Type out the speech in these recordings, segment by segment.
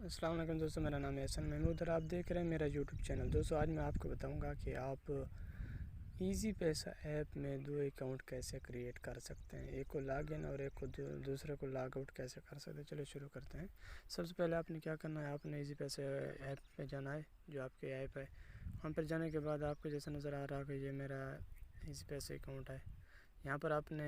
अस्सलाम वालेकुम दोस्तों, मेरा नाम है हसन महमूद और आप देख रहे हैं मेरा यूट्यूब चैनल। दोस्तों आज मैं आपको बताऊंगा कि आप इजी पैसा ऐप में दो अकाउंट कैसे क्रिएट कर सकते हैं। एक को लॉगिन और एक को दूसरे को लॉग आउट कैसे कर सकते हैं। चलिए शुरू करते हैं। सबसे पहले आपने क्या करना है, आपने इजी पैसे ऐप पे जाना है, जो आपके ऐप है। वहाँ पर जाने के बाद आपको जैसा नज़र आ रहा है कि ये मेरा इजी पैसे अकाउंट है। यहाँ पर आपने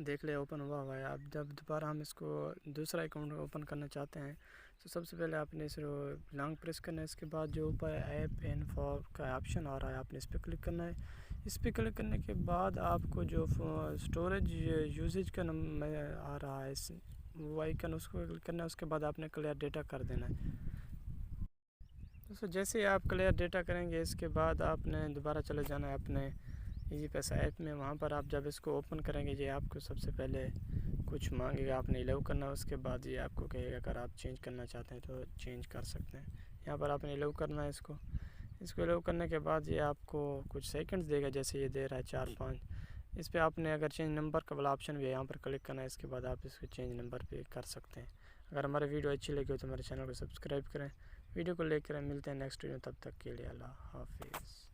देख लिया ओपन हुआ है। अब जब दोबारा हम इसको दूसरा अकाउंट ओपन करना चाहते हैं तो सबसे पहले आपने इस लॉन्ग प्रेस करना है। इसके बाद जो ऊपर ऐप इन्फो का ऑप्शन आ रहा है आपने इस पर क्लिक करना है। इस पर क्लिक करने के बाद आपको जो स्टोरेज यूजेज का नंबर आ रहा है वो आइकन, उसको क्लिक करना है। उसके बाद आपने क्लियर डेटा कर देना है। दोस्तों जैसे ही आप क्लियर डेटा करेंगे इसके बाद आपने दोबारा चले जाना है अपने इजी पैसा ऐप में। वहाँ पर आप जब इसको ओपन करेंगे ये आपको सबसे पहले कुछ मांगेगा, आपने अलाउ करना है। उसके बाद ये आपको कहेगा अगर आप चेंज करना चाहते हैं तो चेंज कर सकते हैं। यहाँ पर आपने अलाउ करना है इसको अलाउ करने के बाद ये आपको कुछ सेकंड्स देगा, जैसे ये दे रहा है 4-5। इस पर आपने अगर चेंज नंबर का वाला ऑप्शन भी है, यहाँ पर क्लिक करना है। इसके बाद आप इसको चेंज नंबर पे कर सकते हैं। अगर हमारी वीडियो अच्छी लगी हो तो हमारे चैनल को सब्सक्राइब करें। वीडियो को लेकर मिलते हैं नेक्स्ट वीडियो, तब तक के लिए अल्लाह हाफिज़।